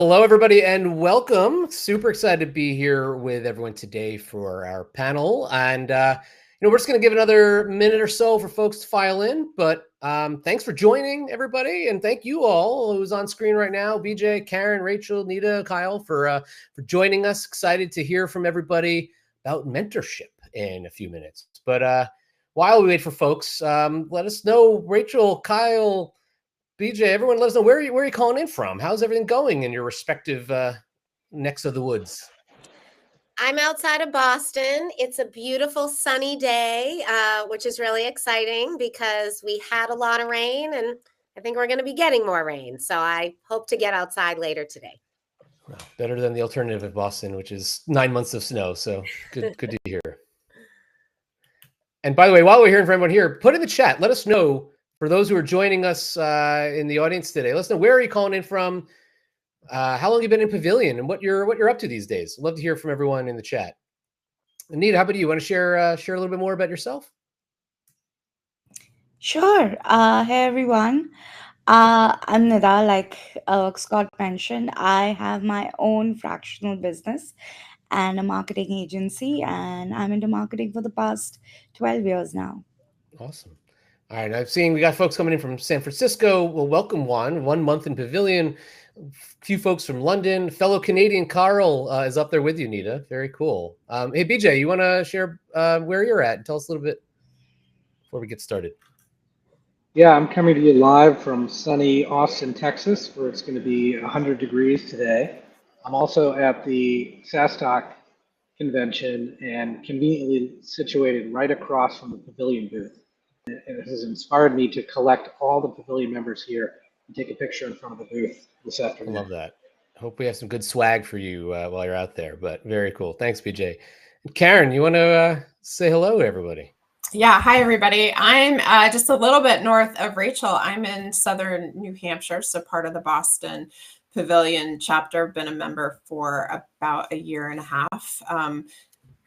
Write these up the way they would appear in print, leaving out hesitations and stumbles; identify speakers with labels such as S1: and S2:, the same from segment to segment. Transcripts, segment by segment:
S1: Hello, everybody, and welcome. Super excited to be here with everyone today for our panel. And, we're just going to give another minute or so for folks to file in. But thanks for joining, everybody. And thank you all who's on screen right now, BJ, Karen, Rachel, Nita, Kyle, for joining us. Excited to hear from everybody about mentorship in a few minutes. But while we wait for folks, let us know, Rachel, Kyle, BJ, everyone let us know where are you calling in from? How's everything going in your respective necks of the woods?
S2: I'm outside of Boston. It's a beautiful sunny day, which is really exciting because we had a lot of rain and I think we're going to be getting more rain. So I hope to get outside later today.
S1: Well, better than the alternative of Boston, which is 9 months of snow. So good to hear. And by the way, while we're hearing from everyone here, put in the chat, let us know, for those who are joining us in the audience today, let us know, where are you calling in from? How long have you been in Pavilion and what you're up to these days? I'd love to hear from everyone in the chat. Anita, how about you? Want to share a little bit more about yourself?
S3: Sure. Hey, everyone. I'm Nida. Like Scott mentioned, I have my own fractional business and a marketing agency, and I'm into marketing for the past 12 years now.
S1: Awesome. All right, I've seen we got folks coming in from San Francisco. Well, welcome, Juan. 1 month in Pavilion. A few folks from London. Fellow Canadian Carl is up there with you, Nita. Very cool. Hey, BJ, you want to share where you're at and tell us a little bit before we get started?
S4: Yeah, I'm coming to you live from sunny Austin, Texas, where it's going to be 100 degrees today. I'm also at the SaaStock convention and conveniently situated right across from the Pavilion booth. And it has inspired me to collect all the Pavilion members here and take a picture in front of the booth this afternoon.
S1: I love that. Hope we have some good swag for you while you're out there, but very cool. Thanks, BJ. And Karen, you want to say hello to everybody?
S5: Yeah, hi everybody. I'm just a little bit north of Rachel. I'm in southern New Hampshire, so part of the Boston Pavilion chapter. Been a member for about a year and a half.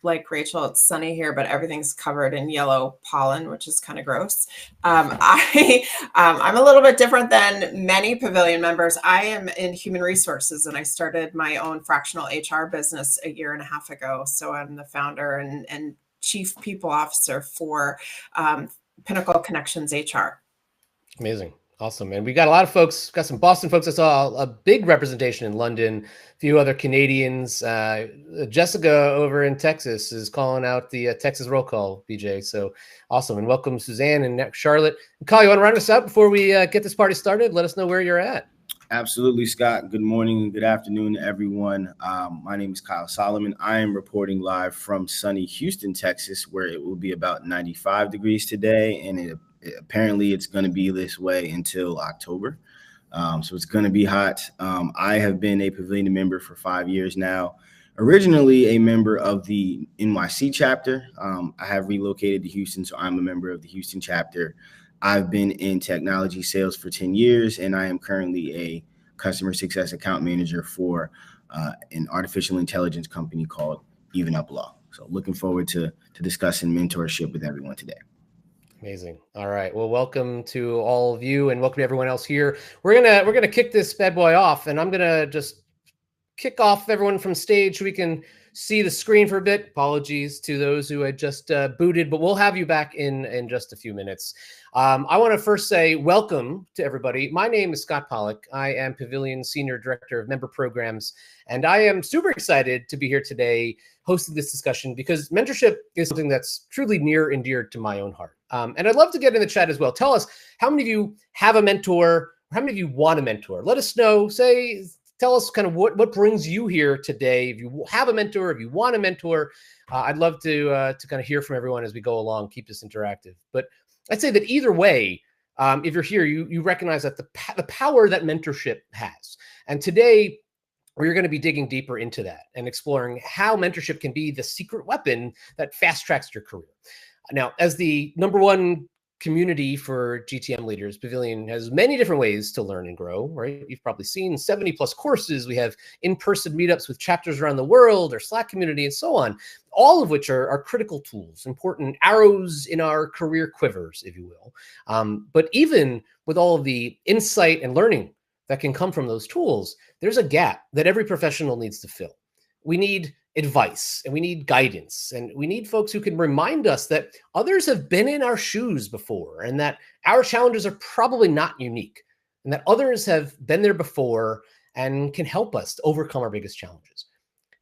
S5: Like Rachel, it's sunny here, but everything's covered in yellow pollen, which is kind of gross. I'm a little bit different than many Pavilion members. I am in human resources, and I started my own fractional HR business a year and a half ago. So I'm the founder and chief people officer for Pinnacle Connections HR.
S1: Amazing. Awesome. And we got a lot of folks, got some Boston folks. I saw a big representation in London, a few other Canadians. Jessica over in Texas is calling out the Texas roll call, BJ. So awesome. And welcome Suzanne and Charlotte. And Kyle, you want to round us out before we get this party started? Let us know where you're at.
S6: Absolutely, Scott. Good morning and good afternoon, everyone. My name is Kyle Solomon. I am reporting live from sunny Houston, Texas, where it will be about 95 degrees today. And apparently it's going to be this way until October. So it's going to be hot. I have been a Pavilion member for 5 years now. Originally a member of the NYC chapter. I have relocated to Houston, so I'm a member of the Houston chapter. I've been in technology sales for 10 years, and I am currently a customer success account manager for an artificial intelligence company called Even Up Law. So looking forward to discussing mentorship with everyone today.
S1: Amazing. All right. Well, welcome to all of you and welcome to everyone else here. We're gonna kick this bad boy off, and I'm gonna just kick off everyone from stage so we can see the screen for a bit. Apologies to those who had just booted, but we'll have you back in just a few minutes. I want to first say welcome to everybody. My name is Scott Pollock. I am Pavilion Senior Director of Member Programs, and I am super excited to be here today hosting this discussion because mentorship is something that's truly near and dear to my own heart. And I'd love to get in the chat as well. Tell us how many of you have a mentor, or how many of you want a mentor? Let us know. Tell us kind of what brings you here today. If you have a mentor, if you want a mentor, I'd love to kind of hear from everyone as we go along, keep this interactive. But I'd say that either way, if you're here, you recognize that the power that mentorship has. And today, we're going to be digging deeper into that and exploring how mentorship can be the secret weapon that fast tracks your career. Now, as the #1 community for GTM leaders, Pavilion has many different ways to learn and grow, right? You've probably seen 70 plus courses. We have in-person meetups with chapters around the world, our Slack community, and so on, all of which are critical tools, important arrows in our career quivers, if you will. But even with all of the insight and learning that can come from those tools, there's a gap that every professional needs to fill. We need advice and we need guidance, and we need folks who can remind us that others have been in our shoes before and that our challenges are probably not unique and that others have been there before and can help us to overcome our biggest challenges.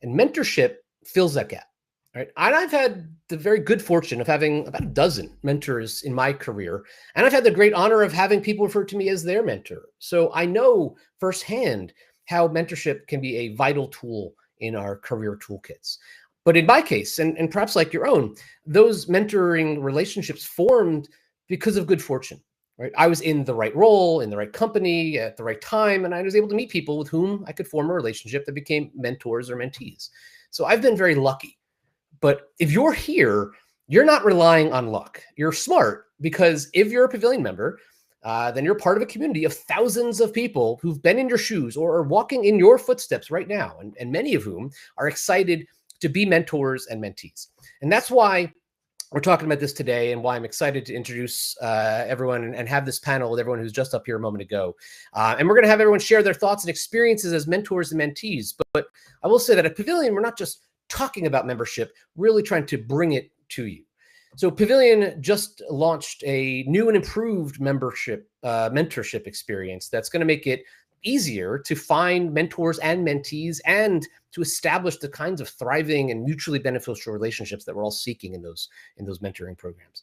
S1: And mentorship fills that gap. Right. And I've had the very good fortune of having about a dozen mentors in my career. And I've had the great honor of having people refer to me as their mentor. So I know firsthand how mentorship can be a vital tool in our career toolkits. But in my case, and perhaps like your own, those mentoring relationships formed because of good fortune. Right. I was in the right role, in the right company, at the right time, and I was able to meet people with whom I could form a relationship that became mentors or mentees. So I've been very lucky. But if you're here, you're not relying on luck. You're smart, because if you're a Pavilion member, then you're part of a community of thousands of people who've been in your shoes or are walking in your footsteps right now, and many of whom are excited to be mentors and mentees. And that's why we're talking about this today, and why I'm excited to introduce everyone and have this panel with everyone who's just up here a moment ago. And we're going to have everyone share their thoughts and experiences as mentors and mentees. But I will say that at Pavilion, we're not just talking about membership, really trying to bring it to you. So Pavilion just launched a new and improved mentorship experience that's going to make it easier to find mentors and mentees and to establish the kinds of thriving and mutually beneficial relationships that we're all seeking in those mentoring programs.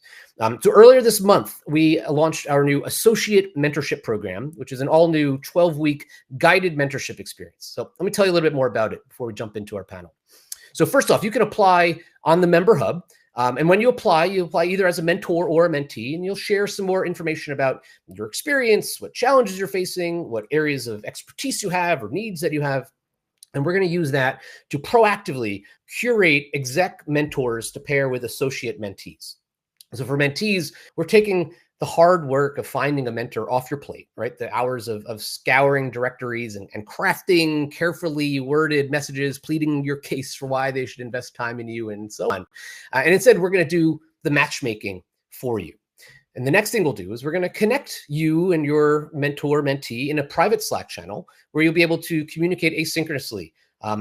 S1: So earlier this month, we launched our new associate mentorship program, which is an all new 12-week guided mentorship experience. So let me tell you a little bit more about it before we jump into our panel. So first off, you can apply on the Member Hub. And when you apply either as a mentor or a mentee, and you'll share some more information about your experience, what challenges you're facing, what areas of expertise you have or needs that you have. And we're going to use that to proactively curate exec mentors to pair with associate mentees. So for mentees, we're taking the hard work of finding a mentor off your plate, right? The hours of scouring directories and crafting carefully worded messages, pleading your case for why they should invest time in you and so on. And instead, we're going to do the matchmaking for you. And the next thing we'll do is we're going to connect you and your mentor, mentee in a private Slack channel where you'll be able to communicate asynchronously,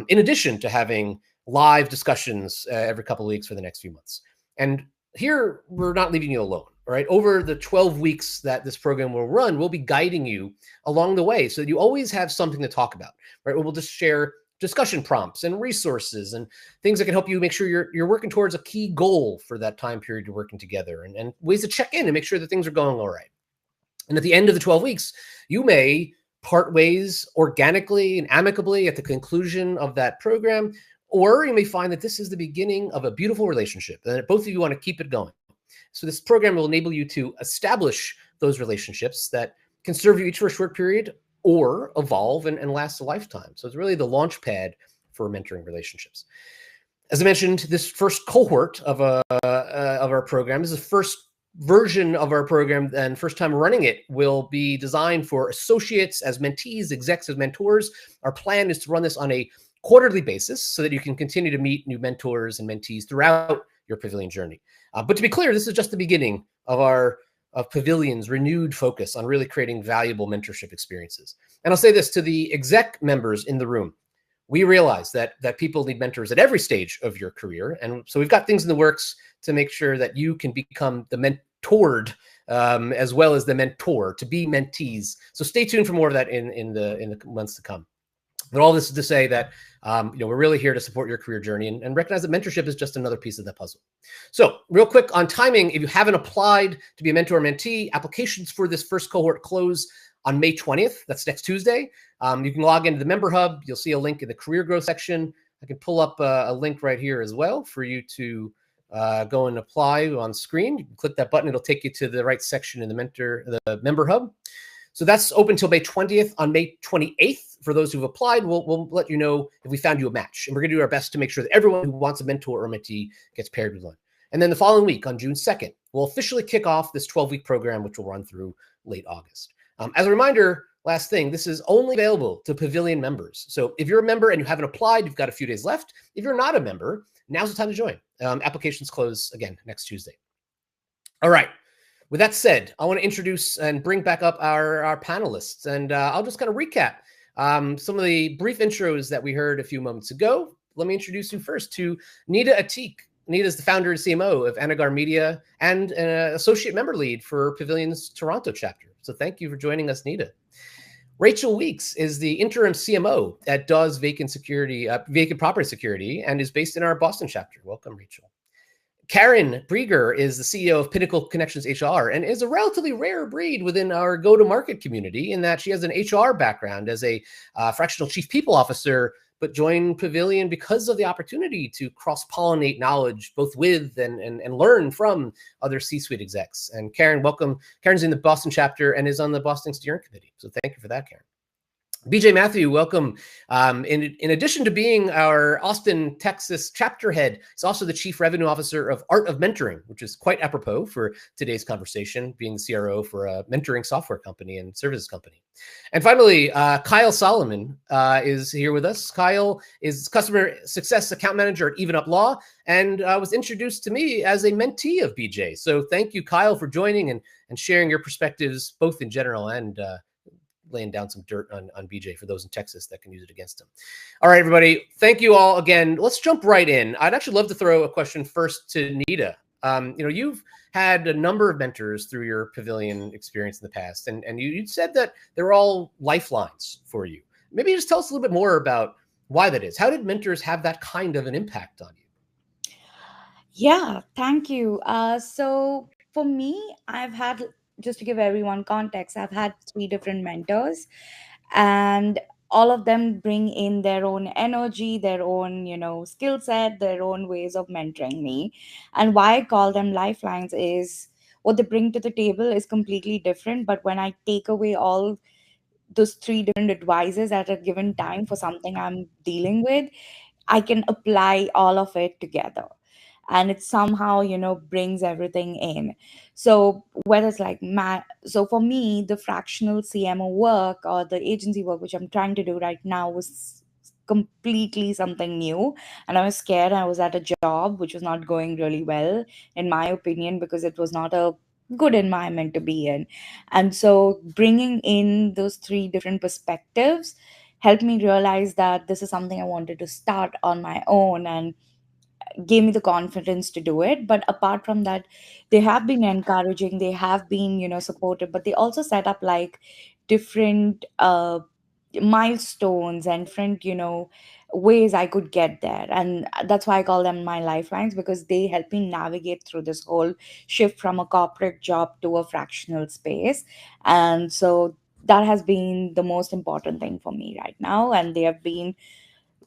S1: in addition to having live discussions every couple of weeks for the next few months. And here, we're not leaving you alone. Right, over the 12 weeks that this program will run, we'll be guiding you along the way so that you always have something to talk about. Right, we'll just share discussion prompts and resources and things that can help you make sure you're working towards a key goal for that time period you're working together, and ways to check in and make sure that things are going all right. And at the end of the 12 weeks, you may part ways organically and amicably at the conclusion of that program, or you may find that this is the beginning of a beautiful relationship and that both of you want to keep it going. So this program will enable you to establish those relationships that can serve you each for a short period or evolve and last a lifetime. So it's really the launch pad for mentoring relationships. As I mentioned, this first cohort of our program is the first version of our program, and first time running it will be designed for associates as mentees, execs as mentors. Our plan is to run this on a quarterly basis so that you can continue to meet new mentors and mentees throughout your Pavilion journey. But to be clear, this is just the beginning of Pavilion's renewed focus on really creating valuable mentorship experiences. And I'll say this to the exec members in the room. We realize that people need mentors at every stage of your career. And so we've got things in the works to make sure that you can become the mentored as well as the mentor, to be mentees. So stay tuned for more of that in the months to come. But all this is to say that we're really here to support your career journey and recognize that mentorship is just another piece of the puzzle. So real quick on timing, if you haven't applied to be a mentor or mentee, applications for this first cohort close on May 20th. That's next Tuesday. You can log into the Member Hub. You'll see a link in the career growth section. I can pull up a link right here as well for you to go and apply on screen. You can click that button. It'll take you to the right section in the Member Hub. So that's open until May 20th. On May 28th, for those who've applied, we'll let you know if we found you a match. And we're going to do our best to make sure that everyone who wants a mentor or mentee gets paired with one. And then the following week, on June 2nd, we'll officially kick off this 12-week program, which will run through late August. As a reminder, last thing, this is only available to Pavilion members. So if you're a member and you haven't applied, you've got a few days left. If you're not a member, now's the time to join. Applications close, again, next Tuesday. All right. With that said, I want to introduce and bring back up our panelists, and I'll just kind of recap some of the brief intros that we heard a few moments ago. Let me introduce you first to Nita Atik. Nita is the founder and CMO of Anagar Media and an associate member lead for Pavilion's Toronto chapter. So thank you for joining us, Nita. Rachel Weeks is the interim CMO at Dawes Vacant Property Security, and is based in our Boston chapter. Welcome, Rachel. Karen Brieger is the CEO of Pinnacle Connections HR and is a relatively rare breed within our go-to-market community in that she has an HR background as a fractional chief people officer, but joined Pavilion because of the opportunity to cross-pollinate knowledge both with and learn from other C-suite execs. And Karen, welcome. Karen's in the Boston chapter and is on the Boston steering committee. So thank you for that, Karen. BJ Matthew, welcome. In addition to being our Austin, Texas chapter head, he's also the Chief Revenue Officer of Art of Mentoring, which is quite apropos for today's conversation, being the CRO for a mentoring software company and services company. And finally, Kyle Solomon is here with us. Kyle is Customer Success Account Manager at Even Up Law and was introduced to me as a mentee of BJ. So thank you, Kyle, for joining and sharing your perspectives, both in general and laying down some dirt on BJ for those in Texas that can use it against him. All right, everybody. Thank you all again. Let's jump right in. I'd actually love to throw a question first to Nita. You've had a number of mentors through your Pavilion experience in the past, and you said that they're all lifelines for you. Maybe just tell us a little bit more about why that is. How did mentors have that kind of an impact on you?
S3: Yeah, thank you. So for me, I've had, just to give everyone context, I've had three different mentors, and all of them bring in their own energy, their own, skill set, their own ways of mentoring me. And why I call them lifelines is what they bring to the table is completely different. But when I take away all those three different advices at a given time for something I'm dealing with, I can apply all of it together. And it somehow, brings everything in. So whether it's like so for me, the fractional CMO work or the agency work, which I'm trying to do right now, was completely something new. And I was scared. I was at a job which was not going really well, in my opinion, because it was not a good environment to be in. And so bringing in those three different perspectives helped me realize that this is something I wanted to start on my own, and gave me the confidence to do it. But apart from that, they have been encouraging, they have been, supportive, but they also set up like different milestones and different, ways I could get there. And that's why I call them my lifelines, because they help me navigate through this whole shift from a corporate job to a fractional space. And so that has been the most important thing for me right now, and they have been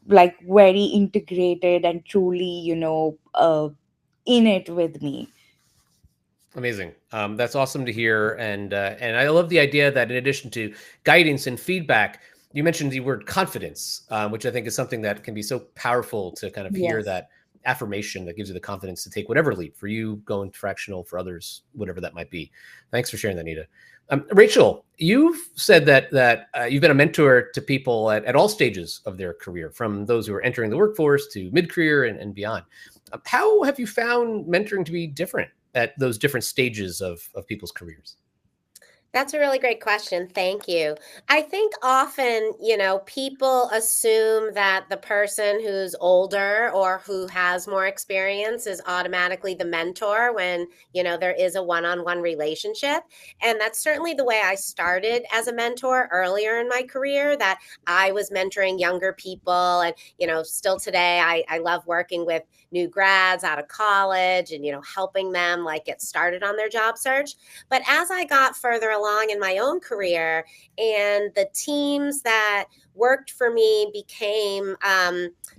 S3: like very integrated and truly, in it with me.
S1: Amazing. That's awesome to hear. And I love the idea that in addition to guidance and feedback, you mentioned the word confidence, which I think is something that can be so powerful to kind of hear
S3: Yes.
S1: that affirmation that gives you the confidence to take whatever leap, for you going fractional, for others, whatever that might be. Thanks for sharing that, Nita. Rachel, you've said that you've been a mentor to people at all stages of their career, from those who are entering the workforce to mid-career and beyond. How have you found mentoring to be different at those different stages of people's careers?
S2: That's a really great question. Thank you. I think often, people assume that the person who's older or who has more experience is automatically the mentor when, there is a one-on-one relationship. And that's certainly the way I started as a mentor earlier in my career, that I was mentoring younger people. And, still today, I love working with new grads out of college and, helping them like get started on their job search. But as I got further along in my own career, and the teams that worked for me became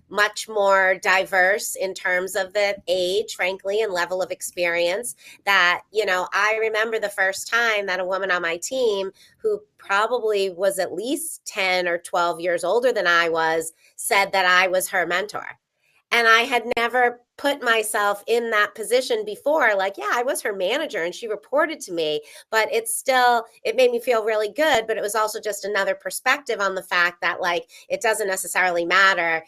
S2: much more diverse in terms of the age, frankly, and level of experience, that, I remember the first time that a woman on my team, who probably was at least 10 or 12 years older than I was, said that I was her mentor. And I had never put myself in that position before, like, yeah, I was her manager and she reported to me, but it made me feel really good. But it was also just another perspective on the fact that, like, it doesn't necessarily matter,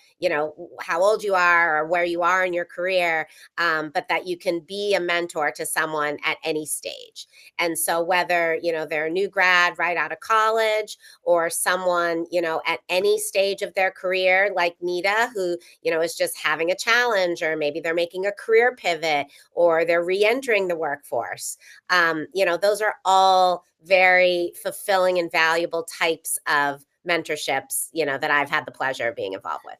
S2: how old you are or where you are in your career, but that you can be a mentor to someone at any stage. And so whether, they're a new grad right out of college, or someone, at any stage of their career, like Nita, who, is just having a challenge, or maybe they're making a career pivot, or they're re-entering the workforce. Those are all very fulfilling and valuable types of mentorships, that I've had the pleasure of being involved with.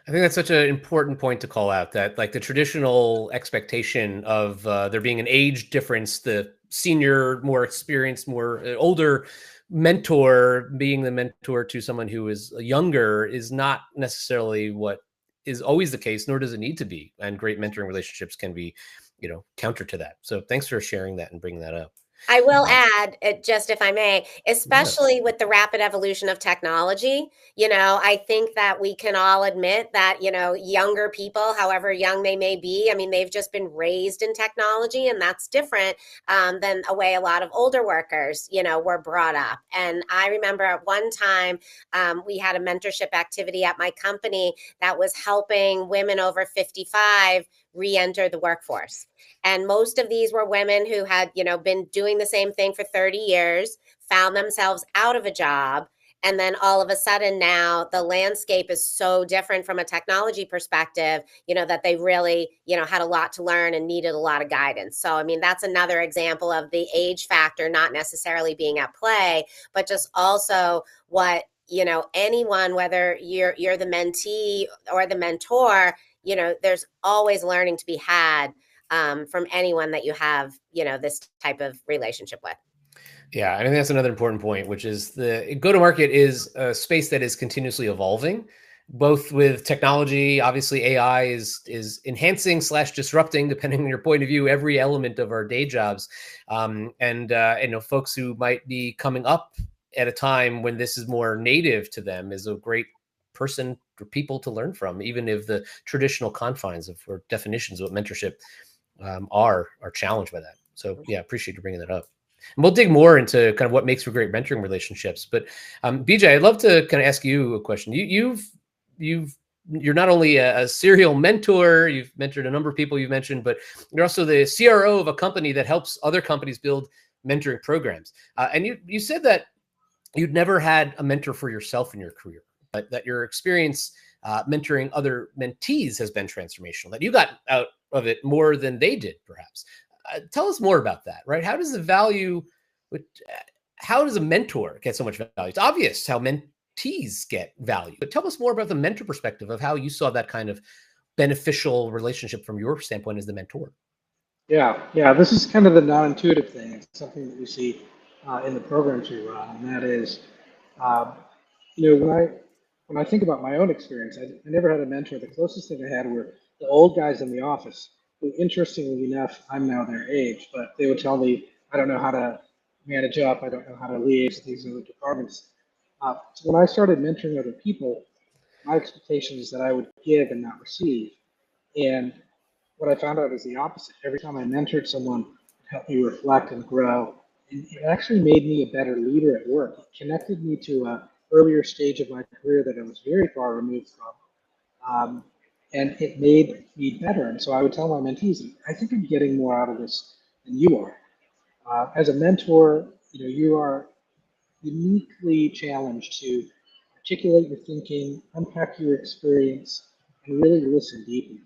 S1: I think that's such an important point to call out, that like the traditional expectation of there being an age difference, the senior, more experienced, more older mentor being the mentor to someone who is younger is not necessarily what is always the case, nor does it need to be. And great mentoring relationships can be, counter to that. So thanks for sharing that and bringing that up.
S2: I will add, just if I may, especially with the rapid evolution of technology, I think that we can all admit that, younger people, however young they may be, I mean, they've just been raised in technology, and that's different than a way a lot of older workers, were brought up. And I remember at one time we had a mentorship activity at my company that was helping women over 55 re-enter the workforce. And most of these were women who had, been doing the same thing for 30 years, found themselves out of a job. And then all of a sudden now the landscape is so different from a technology perspective, that they really, had a lot to learn and needed a lot of guidance. So, I mean, that's another example of the age factor not necessarily being at play, but just also what, anyone, whether you're the mentee or the mentor, there's always learning to be had from anyone that you have, this type of relationship with.
S1: Yeah, I think that's another important point, which is the go-to-market is a space that is continuously evolving, both with technology. Obviously, AI is enhancing / disrupting, depending on your point of view, every element of our day jobs. And folks who might be coming up at a time when this is more native to them is a great person for people to learn from, even if the traditional confines of or definitions of what mentorship are challenged by that. So yeah, appreciate you bringing that up. And we'll dig more into kind of what makes for great mentoring relationships. But BJ, I'd love to kind of ask you a question. You're not only a serial mentor, you've mentored a number of people you've mentioned, but you're also the CRO of a company that helps other companies build mentoring programs. And you said that you'd never had a mentor for yourself in your career, but that your experience mentoring other mentees has been transformational, that you got out of it more than they did, perhaps. Tell us more about that, right? How does how does a mentor get so much value? It's obvious how mentees get value, but tell us more about the mentor perspective of how you saw that kind of beneficial relationship from your standpoint as the mentor.
S4: Yeah. This is kind of the non-intuitive thing. It's something that we see in the programs we run, and that is, when I think about my own experience, I never had a mentor. The closest thing I had were the old guys in the office, who, interestingly enough, I'm now their age, but they would tell me, I don't know how to manage up, I don't know how to liaise with these other departments. So when I started mentoring other people, my expectation is that I would give and not receive. And what I found out is the opposite. Every time I mentored someone, it helped me reflect and grow. And it actually made me a better leader at work. It connected me to an earlier stage of my career that I was very far removed from. And it made me better. And so I would tell my mentees, I think I'm getting more out of this than you are. As a mentor, you are uniquely challenged to articulate your thinking, unpack your experience, and really listen deeply.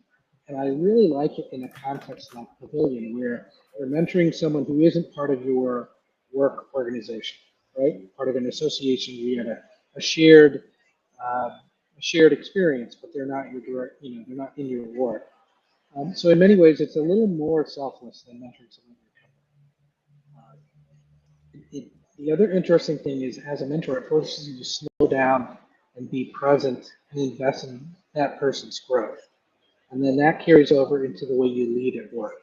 S4: And I really like it in a context like Pavilion, where you're mentoring someone who isn't part of your work organization, right? Part of an association where you had a shared experience, but they're not your direct, they're not in your work. So in many ways, it's a little more selfless than mentoring someone in your company. The other interesting thing is, as a mentor, it forces you to slow down and be present and invest in that person's growth. And then that carries over into the way you lead at work.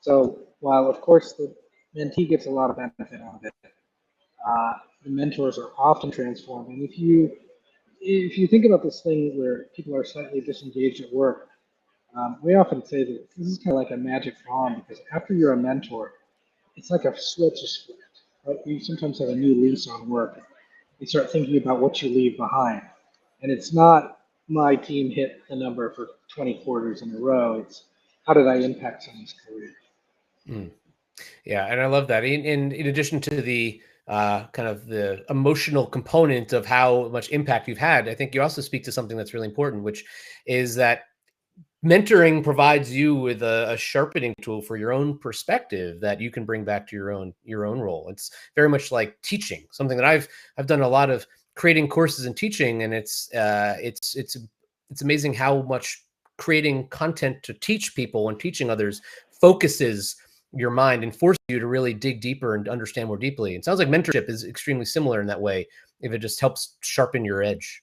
S4: So while, of course, the mentee gets a lot of benefit out of it, the mentors are often transformed. And if you think about this thing where people are slightly disengaged at work, We often say that this is kind of like a magic wand because after you're a mentor, it's like a switch is flipped. Right? You sometimes have a new lease on work. You start thinking about what you leave behind. And it's not my team hit the number for 20 quarters in a row. It's how did I impact someone's career?
S1: Mm. Yeah, and I love that. In addition to the kind of the emotional component of how much impact you've had, I think you also speak to something that's really important, which is that mentoring provides you with a sharpening tool for your own perspective that you can bring back to your own role. It's very much like teaching, something that I've done a lot of creating courses and teaching, and it's amazing how much creating content to teach people and teaching others focuses your mind and forces you to really dig deeper and understand more deeply. It sounds like mentorship is extremely similar in that way, if it just helps sharpen your edge.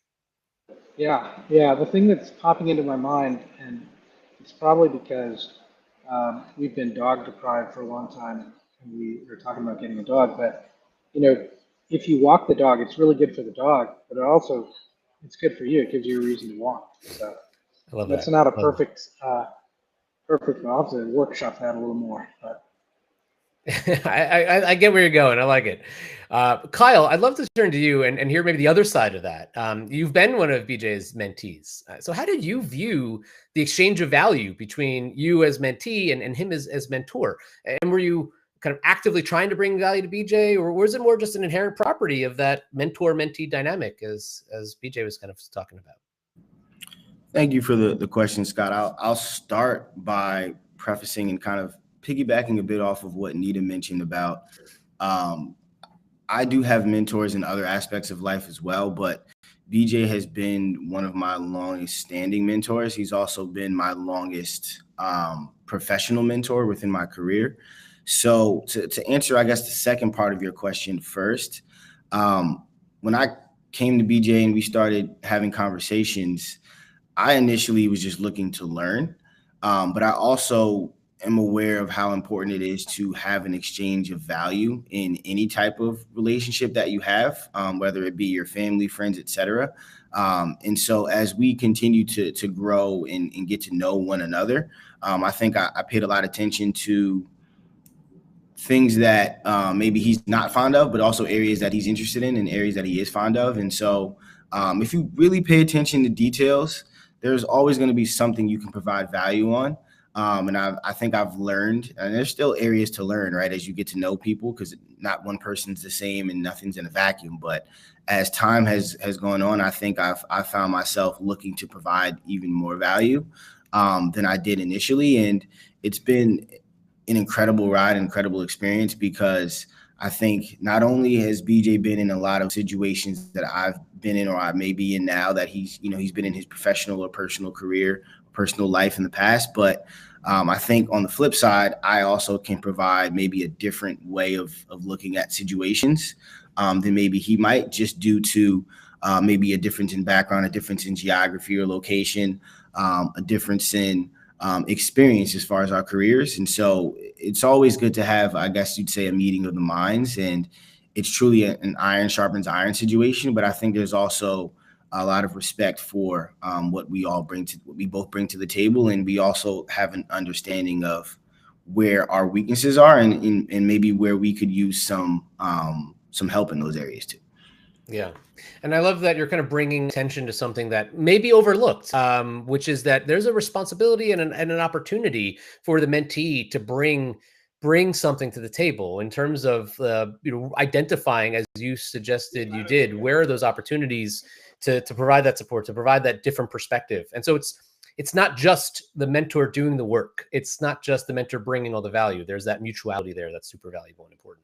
S4: Yeah. The thing that's popping into my mind, and it's probably because we've been dog deprived for a long time, and we were talking about getting a dog. But if you walk the dog, it's really good for the dog, but it's good for you. It gives you a reason to walk. So
S1: I love
S4: that's
S1: that.
S4: not a
S1: Love that.
S4: perfect. I'll have to workshop that a little more. But
S1: I get where you're going. I like it. Kyle, I'd love to turn to you and hear maybe the other side of that. You've been one of BJ's mentees. So how did you view the exchange of value between you as mentee and him as mentor? And were you kind of actively trying to bring value to BJ, or was it more just an inherent property of that mentor-mentee dynamic as BJ was kind of talking about?
S6: Thank you for the question, Scott. I'll start by prefacing and kind of piggybacking a bit off of what Nita mentioned about I do have mentors in other aspects of life as well, but BJ has been one of my longest standing mentors. He's also been my longest professional mentor within my career. So to answer, I guess, the second part of your question first, when I came to BJ and we started having conversations, I initially was just looking to learn, but I also am aware of how important it is to have an exchange of value in any type of relationship that you have, whether it be your family, friends, etc. And so as we continue to grow and get to know one another, I think I paid a lot of attention to things that maybe he's not fond of, but also areas that he's interested in and areas that he is fond of. And so if you really pay attention to details, there's always going to be something you can provide value on. And I think I've learned, and there's still areas to learn, right, as you get to know people, because not one person's the same and nothing's in a vacuum. But as time has gone on, I think I've found myself looking to provide even more value than I did initially. And it's been an incredible ride, incredible experience, because I think not only has BJ been in a lot of situations that I've been in or I may be in now, that he's been in his professional or personal career, personal life in the past, but I think on the flip side, I also can provide maybe a different way of looking at situations than maybe he might, just due to maybe a difference in background, a difference in geography or location, a difference in experience as far as our careers. And so it's always good to have, I guess you'd say, a meeting of the minds, and it's truly an iron sharpens iron situation. But I think there's also a lot of respect for what we both bring to the table. And we also have an understanding of where our weaknesses are and maybe where we could use some help in those areas too.
S1: Yeah. And I love that you're kind of bringing attention to something that may be overlooked, which is that there's a responsibility and an opportunity for the mentee to bring something to the table in terms of, identifying, as you suggested you did, where are those opportunities to provide that support, to provide that different perspective. And so it's not just the mentor doing the work. It's not just the mentor bringing all the value. There's that mutuality there that's super valuable and important.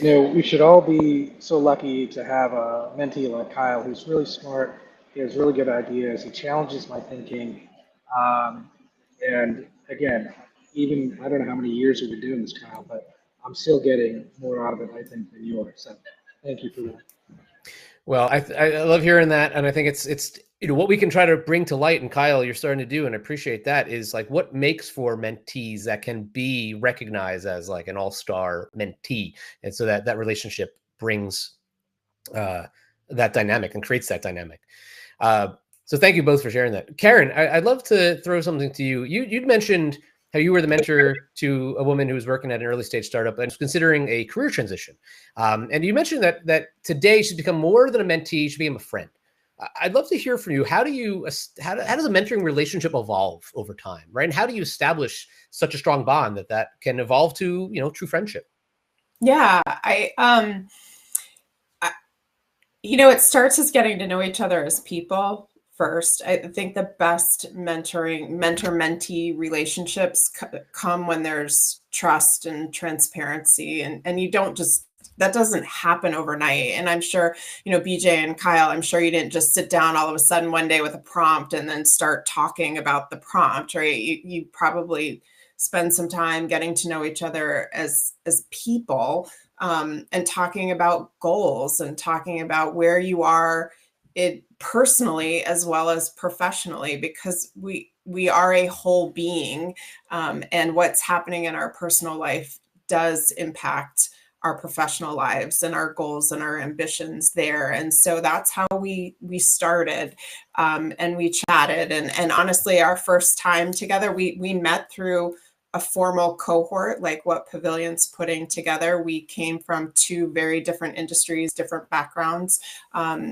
S4: we should all be so lucky to have a mentee like Kyle, who's really smart. He has really good ideas. He challenges my thinking. And again, even I don't know how many years we've been doing this, Kyle, but I'm still getting more out of it, I think, than you are. So thank you for that.
S1: Well, I love hearing that, and I think it's what we can try to bring to light. And Kyle, you're starting to do, and I appreciate that. Is like what makes for mentees that can be recognized as like an all-star mentee, and so that relationship brings that dynamic and creates that dynamic. So thank you both for sharing that. Karen, I'd love to throw something to you. You'd mentioned how you were the mentor to a woman who was working at an early stage startup and was considering a career transition. And you mentioned that today she's become more than a mentee, she became a friend. I'd love to hear from you. How does a mentoring relationship evolve over time, right? And how do you establish such a strong bond that can evolve to, true friendship?
S5: Yeah, it starts as getting to know each other as people first. I think the best mentor-mentee relationships come when there's trust and transparency, and you don't just, that doesn't happen overnight. And I'm sure, BJ and Kyle, I'm sure you didn't just sit down all of a sudden one day with a prompt and then start talking about the prompt, right? You probably spend some time getting to know each other as people, and talking about goals and talking about where you are personally as well as professionally, because we are a whole being, and what's happening in our personal life does impact our professional lives and our goals and our ambitions there. And so that's how we started, and we chatted. And honestly, our first time together, we met through a formal cohort, like what Pavilion's putting together. We came from two very different industries, different backgrounds.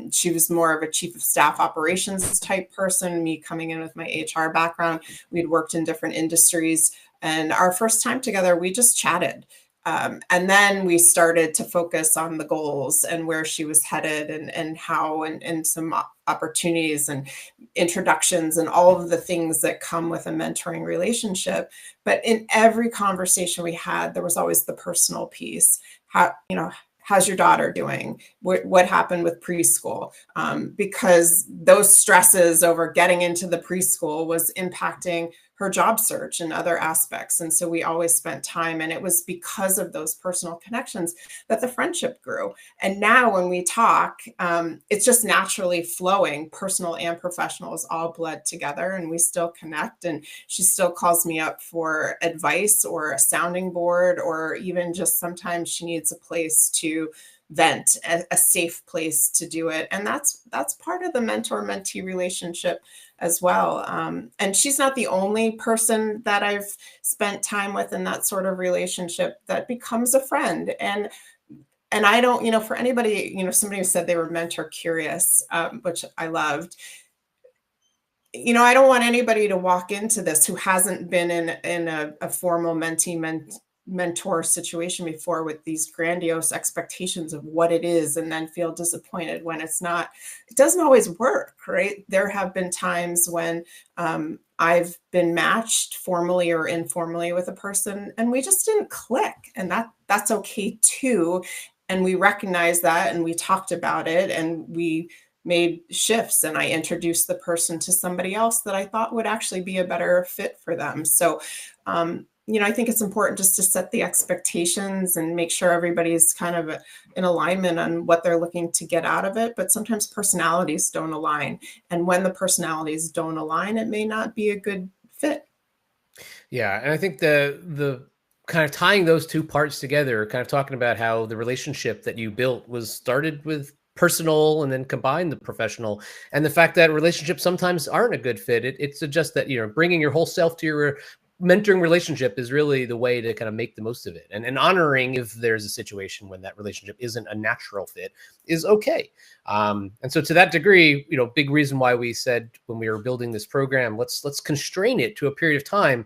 S5: She was more of a chief of staff operations type person, me coming in with my HR background. We'd worked in different industries. And our first time together, we just chatted. And then we started to focus on the goals and where she was headed and how, and some opportunities and introductions and all of the things that come with a mentoring relationship. But in every conversation we had, there was always the personal piece. How's your daughter doing? What happened with preschool? Because those stresses over getting into the preschool was impacting her job search and other aspects. And so we always spent time, and it was because of those personal connections that the friendship grew. And now when we talk, it's just naturally flowing. Personal and professional is all bled together, and we still connect. And she still calls me up for advice or a sounding board, or even just sometimes she needs a place to vent, a safe place to do it. And that's part of the mentor-mentee relationship as well. And she's not the only person that I've spent time with in that sort of relationship that becomes a friend. And I don't, for anybody, somebody who said they were mentor curious, which I loved. I don't want anybody to walk into this who hasn't been in a formal mentor situation before with these grandiose expectations of what it is, and then feel disappointed when it's not. It doesn't always work, right? There have been times when I've been matched formally or informally with a person and we just didn't click, and that's okay too. And we recognized that, and we talked about it, and we made shifts, and I introduced the person to somebody else that I thought would actually be a better fit for them. So I think it's important just to set the expectations and make sure everybody's kind of in alignment on what they're looking to get out of it. But sometimes personalities don't align. And when the personalities don't align, it may not be a good fit.
S1: Yeah. And I think the kind of tying those two parts together, kind of talking about how the relationship that you built was started with personal and then combined the professional, and the fact that relationships sometimes aren't a good fit. It suggests that, bringing your whole self to your mentoring relationship is really the way to kind of make the most of it, and honoring if there's a situation when that relationship isn't a natural fit is okay. And so to that degree, big reason why we said when we were building this program, let's constrain it to a period of time.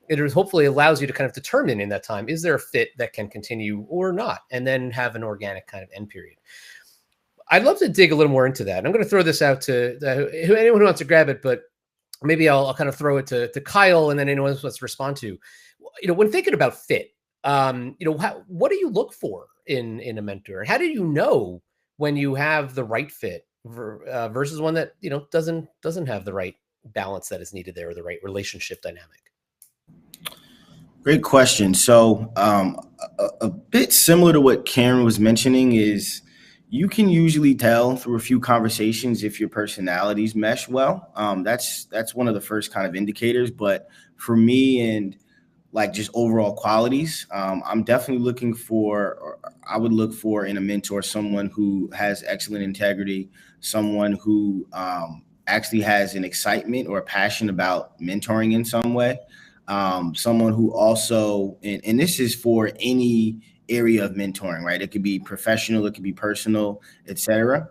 S1: It hopefully allows you to kind of determine in that time, is there a fit that can continue or not, and then have an organic kind of end period. I'd love to dig a little more into that. And I'm going to throw this out to anyone who wants to grab it, but maybe I'll kind of throw it to Kyle, and then anyone else wants to respond to. When thinking about fit, what do you look for in a mentor? How do you know when you have the right fit versus one that doesn't have the right balance that is needed there, or the right relationship dynamic?
S6: Great question. So a bit similar to what Karen was mentioning is you can usually tell through a few conversations if your personalities mesh well. That's one of the first kind of indicators. But for me, and like just overall qualities, I'm definitely looking for, or I would look for in a mentor, someone who has excellent integrity, someone who actually has an excitement or a passion about mentoring in some way. Someone who also, and this is for any area of mentoring, right? It could be professional, it could be personal, etc.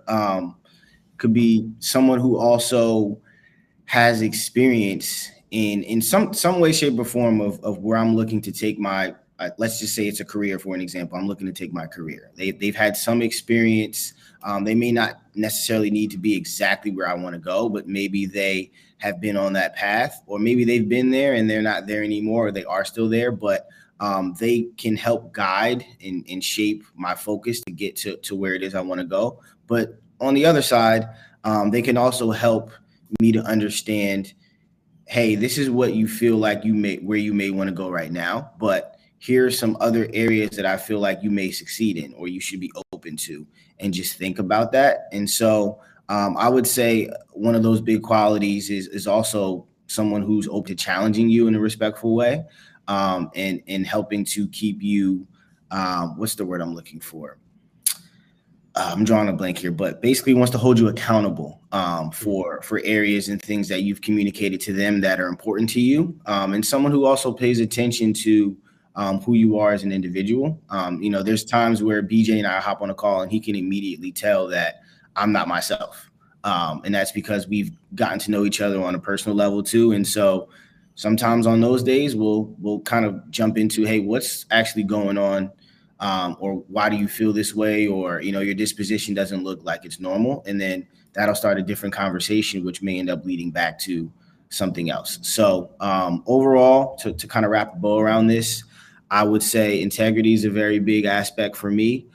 S6: Could be someone who also has experience in some way, shape, or form of where I'm looking to take my let's just say it's a career, for an example. I'm looking to take my career. They've had some experience. They may not necessarily need to be exactly where I want to go, but maybe they have been on that path, or maybe they've been there and they're not there anymore, or they are still there, but they can help guide and shape my focus to get to where it is I want to go. But on the other side, they can also help me to understand, hey, this is what you feel like where you may want to go right now, but here are some other areas that I feel like you may succeed in, or you should be open to, and just think about that. And so I would say one of those big qualities is also someone who's open to challenging you in a respectful way, and helping to keep you, what's the word I'm looking for? I'm drawing a blank here, but basically wants to hold you accountable for areas and things that you've communicated to them that are important to you, and someone who also pays attention to who you are as an individual. There's times where BJ and I hop on a call and he can immediately tell that I'm not myself, and that's because we've gotten to know each other on a personal level too. And so sometimes on those days we'll kind of jump into, hey, what's actually going on? Or why do you feel this way? Or, your disposition doesn't look like it's normal. And then that'll start a different conversation, which may end up leading back to something else. So overall, to kind of wrap a bow around this, I would say integrity is a very big aspect for me.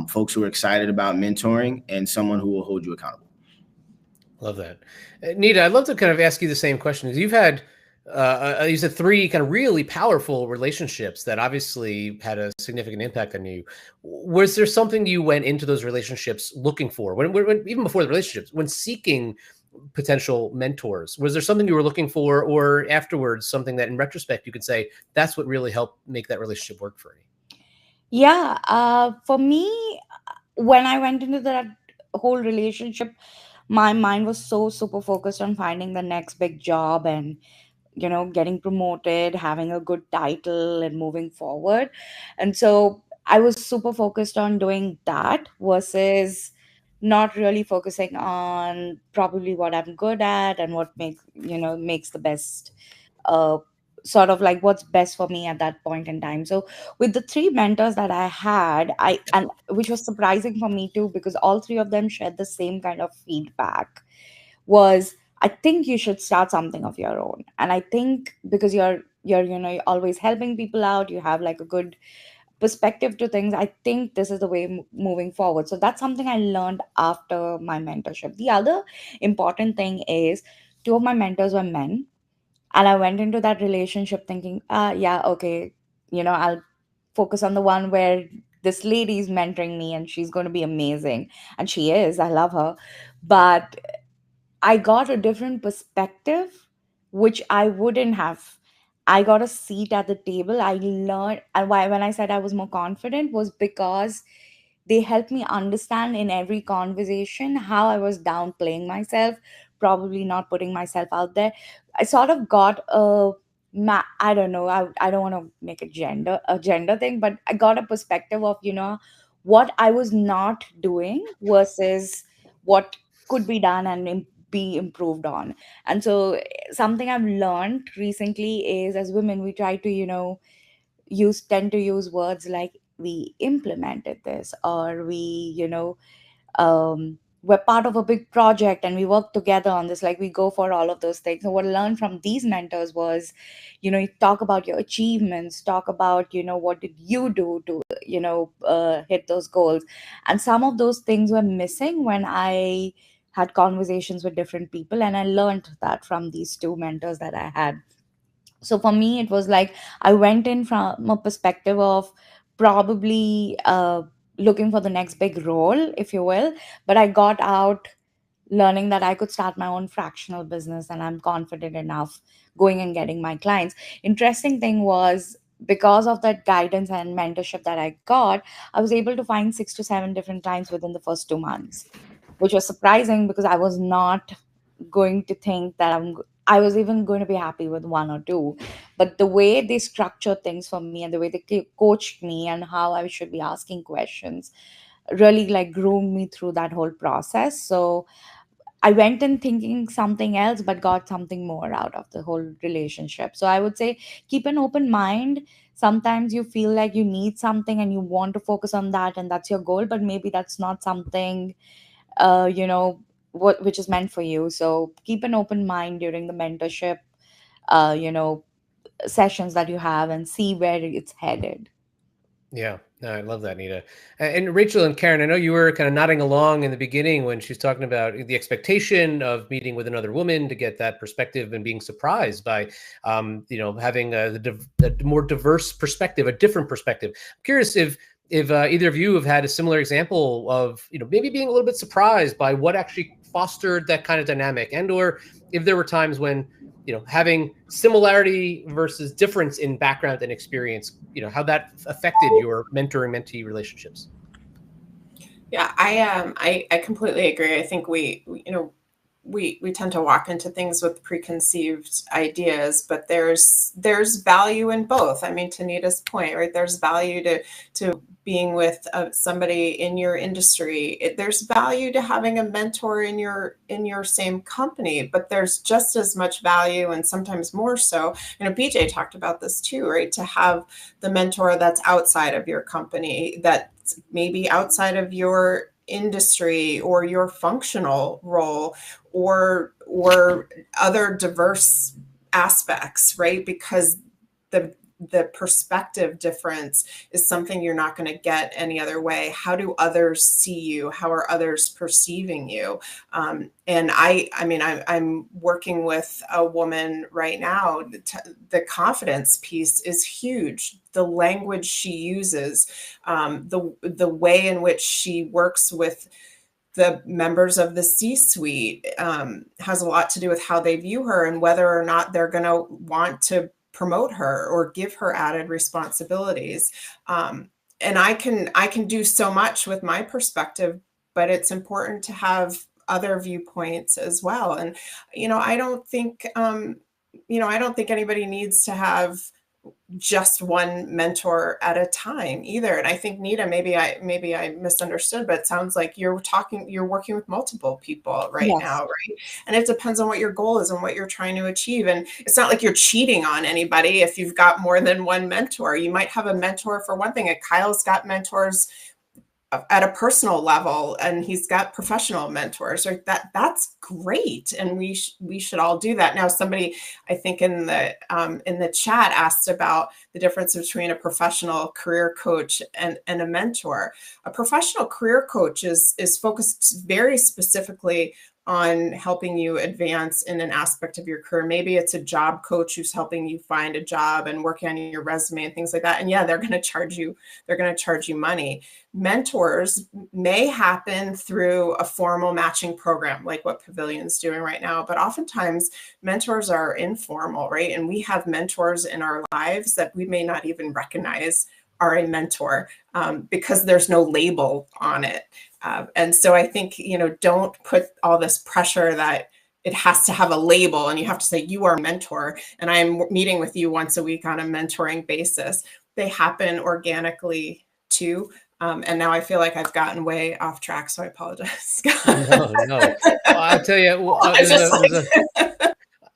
S6: Folks who are excited about mentoring, and someone who will hold you accountable.
S1: Love that. Nita, I'd love to kind of ask you the same question. You've had you said 3 kind of really powerful relationships that obviously had a significant impact on you. Was there something you went into those relationships looking for, when even before the relationships, when seeking potential mentors? Was there something you were looking for, or afterwards something that in retrospect you could say that's what really helped make that relationship work for you?
S3: Yeah, for me, when I went into that whole relationship, my mind was so super focused on finding the next big job and getting promoted, having a good title, and moving forward. And so I was super focused on doing that versus not really focusing on probably what I'm good at and what makes the best, uh sort of like what's best for me at that point in time. So with the 3 mentors that I had, and which was surprising for me too, because all 3 of them shared the same kind of feedback, was, I think you should start something of your own. And I think because you're always helping people out, you have like a good perspective to things, I think this is the way moving forward. So that's something I learned after my mentorship. The other important thing is, 2 of my mentors were men, and I went into that relationship thinking, yeah, okay, I'll focus on the one where this lady is mentoring me and she's going to be amazing. And she is, I love her. But I got a different perspective, which I wouldn't have. I got a seat at the table. I learned, and why, when I said I was more confident, was because they helped me understand in every conversation how I was downplaying myself, probably not putting myself out there. I sort of got I don't know, I don't want to make a gender thing, but I got a perspective of, what I was not doing versus what could be done and be improved on. And so something I've learned recently is, as women, we try to, tend to use words like, we implemented this, or we, we're part of a big project and we work together on this, like we go for all of those things. And what I learned from these mentors was, you talk about your achievements, talk about, what did you do to, hit those goals. And some of those things were missing when I had conversations with different people, and I learned that from these 2 mentors that I had. So for me, it was like, I went in from a perspective of probably looking for the next big role, if you will, but I got out learning that I could start my own fractional business, and I'm confident enough going and getting my clients. Interesting thing was, because of that guidance and mentorship that I got, I was able to find 6 to 7 different clients within the first 2 months, which was surprising because I was not going to think that I was even going to be happy with one or two. But the way they structured things for me and the way they coached me and how I should be asking questions really like groomed me through that whole process. So I went in thinking something else, but got something more out of the whole relationship. So I would say keep an open mind. Sometimes you feel like you need something and you want to focus on that, and that's your goal, but maybe that's not something, you know, what which is meant for you. So keep an open mind during the mentorship, you know, sessions that you have and see where it's headed.
S1: Yeah, no, I love that, Nita. And Rachel and Karen, I know you were kind of nodding along in the beginning when she was talking about the expectation of meeting with another woman to get that perspective and being surprised by, having a more diverse perspective, a different perspective. I'm curious if either of you have had a similar example of, maybe being a little bit surprised by what actually fostered that kind of dynamic, and or if there were times when having similarity versus difference in background and experience, how that affected your mentor-mentee relationships.
S5: Yeah, I completely agree. I think we tend to walk into things with preconceived ideas, but there's value in both. I mean, to Nita's point, right? There's value to being with somebody in your industry. There's value to having a mentor in your same company, but there's just as much value, and sometimes more so. BJ talked about this too, right? To have the mentor that's outside of your company, that's maybe outside of your industry or your functional role, or other diverse aspects, right? Because the perspective difference is something you're not going to get any other way. How do others see you? How are others perceiving you? And I'm working with a woman right now. The confidence piece is huge. The language she uses, the way in which she works with the members of the C-suite, has a lot to do with how they view her and whether or not they're going to want to promote her or give her added responsibilities. And I can do so much with my perspective, but it's important to have other viewpoints as well. And I don't think anybody needs to have just one mentor at a time either. And I think, Nita, maybe I misunderstood, but it sounds like you're working with multiple people right
S3: Yes.
S5: now, right? And it depends on what your goal is and what you're trying to achieve. And it's not like you're cheating on anybody if you've got more than one mentor. You might have a mentor for one thing, and Kyle's got mentors at a personal level, and he's got professional mentors, right? That's great, and we should all do that. Now, somebody, I think in the chat, asked about the difference between a professional career coach and a mentor. A professional career coach is focused very specifically on helping you advance in an aspect of your career. Maybe it's a job coach who's helping you find a job and working on your resume and things like that. And yeah, they're going to charge you money. Mentors may happen through a formal matching program like what Pavilion's doing right now, but oftentimes mentors are informal, right? And we have mentors in our lives that we may not even recognize are a mentor, because there's no label on it. And so I think, don't put all this pressure that it has to have a label and you have to say you are a mentor and I'm meeting with you once a week on a mentoring basis. They happen organically too. And now I feel like I've gotten way off track, so I apologize.
S1: No. Well, I'll tell you,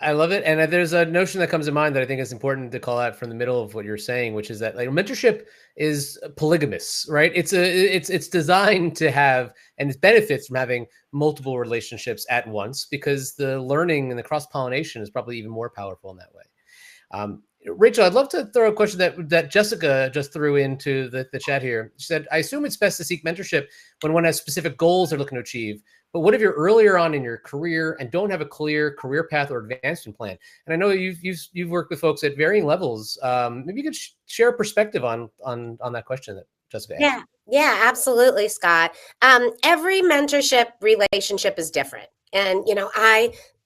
S1: I love it. And there's a notion that comes to mind that I think is important to call out from the middle of what you're saying, which is that mentorship is polygamous, right? It's designed to have, and it benefits from having multiple relationships at once, because the learning and the cross-pollination is probably even more powerful in that way. Rachel, I'd love to throw a question that Jessica just threw into the chat here. She said, I assume it's best to seek mentorship when one has specific goals they're looking to achieve. But what if you're earlier on in your career and don't have a clear career path or advancement plan? And I know you've worked with folks at varying levels. Maybe you could share a perspective on that question that Jessica asked.
S2: Yeah, absolutely, Scott. Every mentorship relationship is different. And,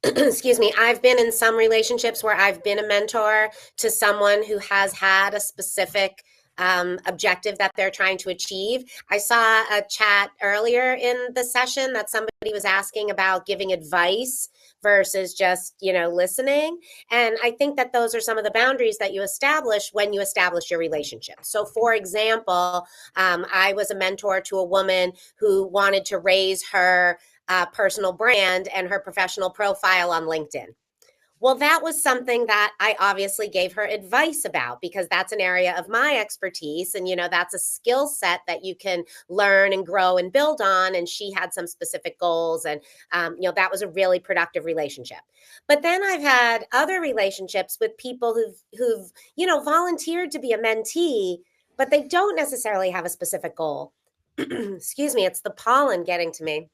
S2: excuse me, I've been in some relationships where I've been a mentor to someone who has had a specific objective that they're trying to achieve. I saw a chat earlier in the session that somebody was asking about giving advice versus just, listening. And I think that those are some of the boundaries that you establish when you establish your relationship. So, for example, I was a mentor to a woman who wanted to raise her personal brand and her professional profile on LinkedIn. Well, that was something that I obviously gave her advice about because that's an area of my expertise. And, that's a skill set that you can learn and grow and build on. And she had some specific goals. And, that was a really productive relationship. But then I've had other relationships with people who've volunteered to be a mentee, but they don't necessarily have a specific goal. Excuse me, it's the pollen getting to me.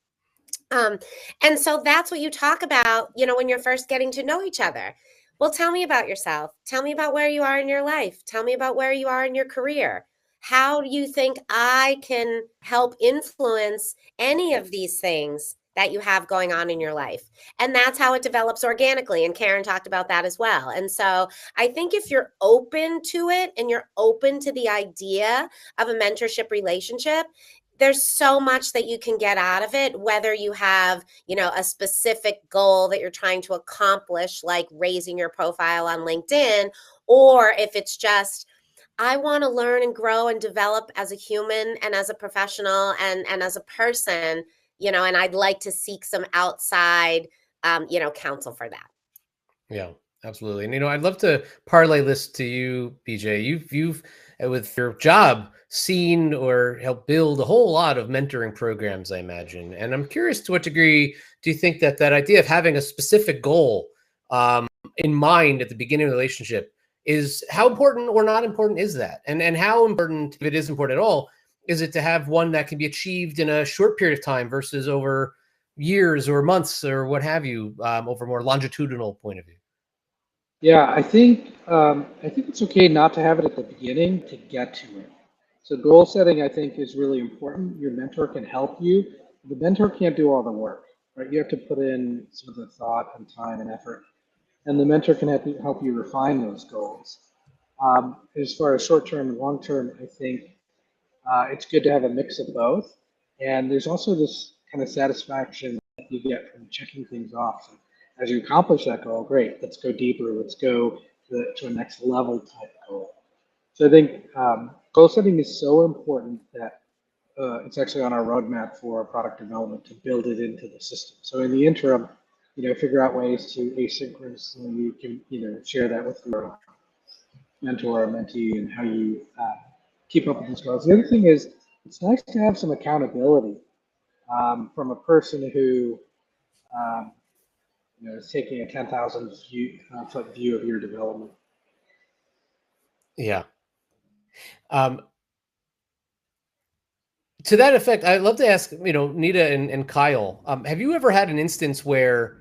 S2: Um, and so that's what you talk about, when you're first getting to know each other. Well, tell me about yourself. Tell me about where you are in your life. Tell me about where you are in your career. How do you think I can help influence any of these things that you have going on in your life? And that's how it develops organically. And Karen talked about that as well. And so I think if you're open to it and you're open to the idea of a mentorship relationship, there's so much that you can get out of it, whether you have, a specific goal that you're trying to accomplish, like raising your profile on LinkedIn, or if it's just, I want to learn and grow and develop as a human and as a professional and as a person, and I'd like to seek some outside, counsel for that.
S1: Yeah, absolutely. And I'd love to parlay this to you, BJ. You've with your job seen or helped build a whole lot of mentoring programs, I imagine. And I'm curious, to what degree do you think that idea of having a specific goal in mind at the beginning of the relationship is, how important or not important is that? And how important, if it is important at all, is it to have one that can be achieved in a short period of time versus over years or months or what have you, over a more longitudinal point of view?
S4: Yeah, I think it's okay not to have it at the beginning to get to it. So goal setting, I think, is really important. Your mentor can help you. The mentor can't do all the work, right? You have to put in some of the thought and time and effort, and the mentor can help you refine those goals. As far as short term and long term, I think it's good to have a mix of both. And there's also this kind of satisfaction that you get from checking things off. So as you accomplish that goal, great, let's go deeper, let's go to a next level type goal. So I think goal setting is so important that it's actually on our roadmap for product development to build it into the system. So in the interim, figure out ways to asynchronously, you can, share that with your mentor or mentee and how you keep up with those goals. The other thing is, it's nice to have some accountability from a person who um, is taking a 10,000 foot view of your development.
S1: Yeah. To that effect, I'd love to ask, Nita and Kyle, have you ever had an instance where,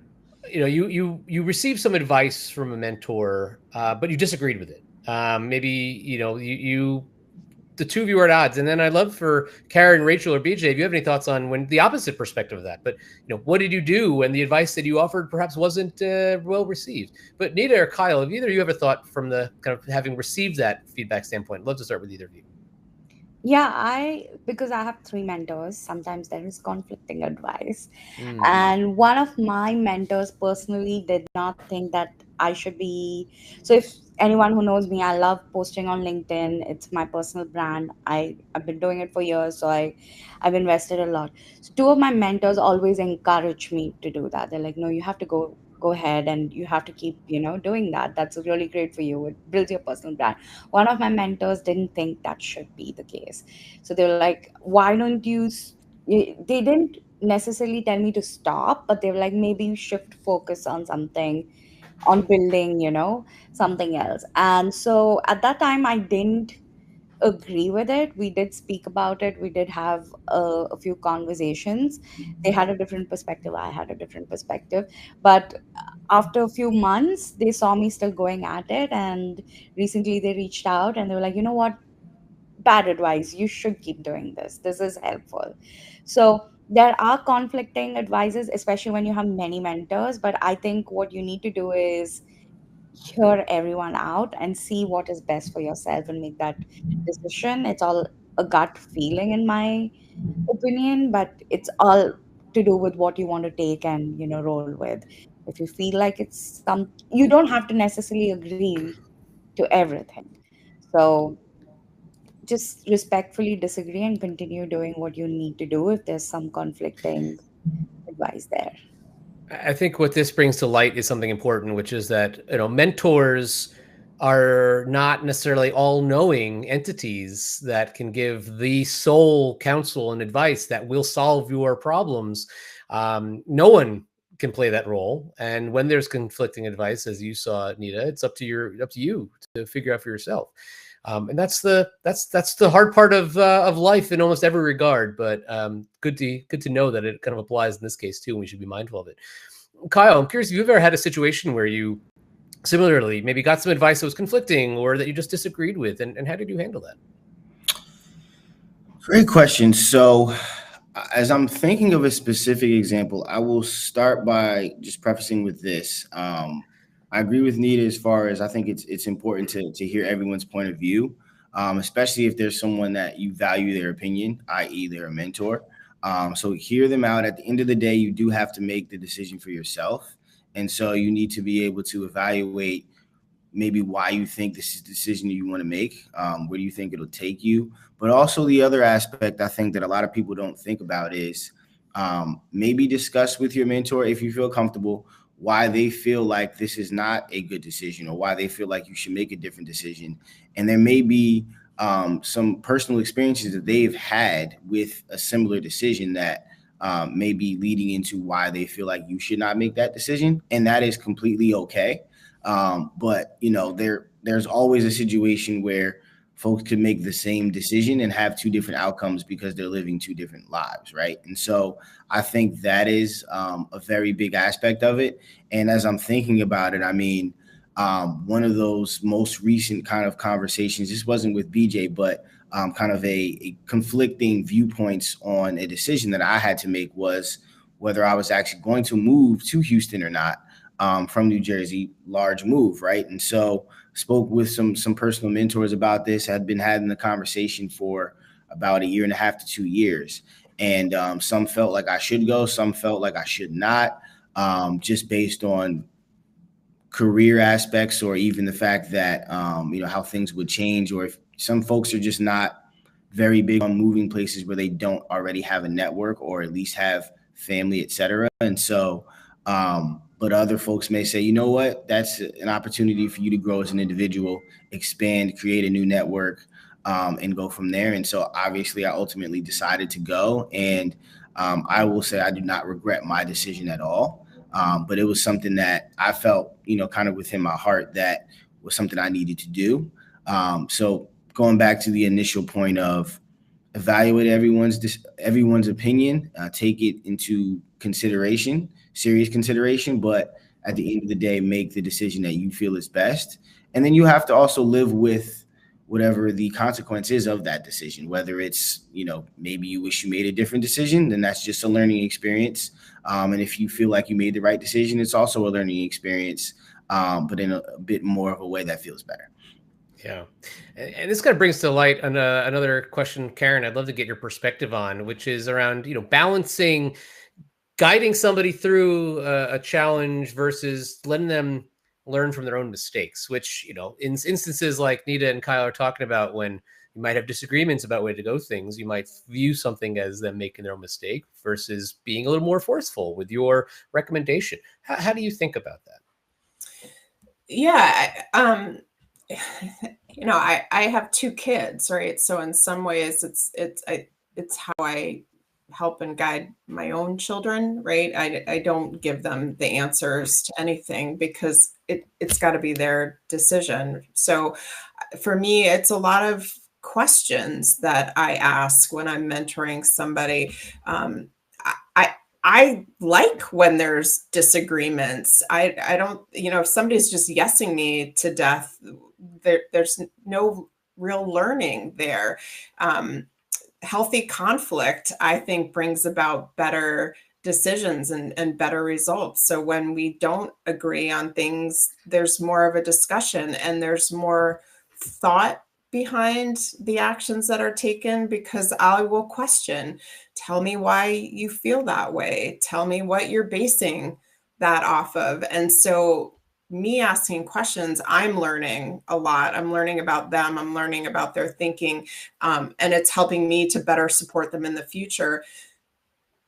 S1: you received some advice from a mentor, but you disagreed with it? Maybe, you the two of you are at odds. And then I'd love for Karen, Rachel, or BJ, if you have any thoughts on when the opposite perspective of that. But what did you do when the advice that you offered perhaps wasn't well received? But Nita or Kyle, have either of you ever thought from the kind of having received that feedback standpoint? I'd love to start with either of you.
S3: Yeah, because I have three mentors, sometimes there is conflicting advice. And one of my mentors personally did not think that I should be. So, if anyone who knows me, I love posting on LinkedIn. It's my personal brand. I've been doing it for years, so I've invested a lot. So, two of my mentors always encourage me to do that. They're like, no, you have to go ahead and you have to keep, doing that. That's really great for you. It builds your personal brand. One of my mentors didn't think that should be the case. So they were like, why don't they didn't necessarily tell me to stop, but they were like, maybe you shift focus on something, on building, something else. And so at that time, I didn't agree with it. We did speak about it. We did have a few conversations. They had a different perspective. I had a different perspective. But after a few months, they saw me still going at it. And recently they reached out and they were like, you know what? Bad advice. You should keep doing this. This is helpful. So there are conflicting advices, especially when you have many mentors. But I think what you need to do is hear everyone out and see what is best for yourself and make that decision. It's all a gut feeling, in my opinion, but it's all to do with what you want to take and roll with. If you feel like it's you don't have to necessarily agree to everything. So just respectfully disagree and continue doing what you need to do if there's some conflicting advice there.
S1: I think what this brings to light is something important, which is that, mentors are not necessarily all-knowing entities that can give the sole counsel and advice that will solve your problems. No one can play that role, and when there's conflicting advice, as you saw, Nita, it's up to you to figure out for yourself. And that's the hard part of life in almost every regard. But good to know that it kind of applies in this case too, and we should be mindful of it. Kyle, I'm curious if you've ever had a situation where you similarly maybe got some advice that was conflicting or that you just disagreed with, and how did you handle that?
S6: Great question. So, as I'm thinking of a specific example, I will start by just prefacing with this. I agree with Nita as far as I think it's important to hear everyone's point of view, especially if there's someone that you value their opinion, i.e. they're a mentor. So hear them out. At the end of the day, you do have to make the decision for yourself. And so you need to be able to evaluate maybe why you think this is the decision you want to make, where do you think it'll take you. But also the other aspect I think that a lot of people don't think about is maybe discuss with your mentor, if you feel comfortable, why they feel like this is not a good decision or why they feel like you should make a different decision. And there may be some personal experiences that they've had with a similar decision that may be leading into why they feel like you should not make that decision. And that is completely okay. But there's always a situation where folks could make the same decision and have two different outcomes because they're living two different lives, right? And so I think that is a very big aspect of it. And as I'm thinking about it, I mean, one of those most recent kind of conversations, this wasn't with BJ, but kind of a conflicting viewpoints on a decision that I had to make was whether I was actually going to move to Houston or not. From New Jersey, large move, right? And so spoke with some personal mentors about this, had been having the conversation for about 1.5 to 2 years. And some felt like I should go, some felt like I should not, just based on career aspects or even the fact that, how things would change, or if some folks are just not very big on moving places where they don't already have a network or at least have family, et cetera. And so, but other folks may say, you know what, that's an opportunity for you to grow as an individual, expand, create a new network, and go from there. And so obviously I ultimately decided to go. And I will say I do not regret my decision at all. But it was something that I felt, kind of within my heart that was something I needed to do. So going back to the initial point of evaluate everyone's opinion, take it into consideration, serious consideration, but at the end of the day, make the decision that you feel is best. And then you have to also live with whatever the consequence is of that decision, whether it's, maybe you wish you made a different decision, then that's just a learning experience. And if you feel like you made the right decision, it's also a learning experience, but in a bit more of a way that feels better.
S1: Yeah. And this kind of brings to light another question, Karen, I'd love to get your perspective on, which is around, balancing guiding somebody through a challenge versus letting them learn from their own mistakes, which, in instances like Nita and Kyle are talking about, when you might have disagreements about way to go things, you might view something as them making their own mistake versus being a little more forceful with your recommendation. How do you think about that?
S5: Yeah. I have 2 kids, right? So in some ways it's how I help and guide my own children, right? I don't give them the answers to anything because it's got to be their decision. So for me, it's a lot of questions that I ask when I'm mentoring somebody. I like when there's disagreements. I don't, if somebody's just yesing me to death, there's no real learning there. Healthy conflict, I think, brings about better decisions and better results. So when we don't agree on things, there's more of a discussion and there's more thought behind the actions that are taken, because I will question, tell me why you feel that way. Tell me what you're basing that off of. And so me asking questions, I'm learning a lot. I'm learning about them. I'm learning about their thinking. And it's helping me to better support them in the future.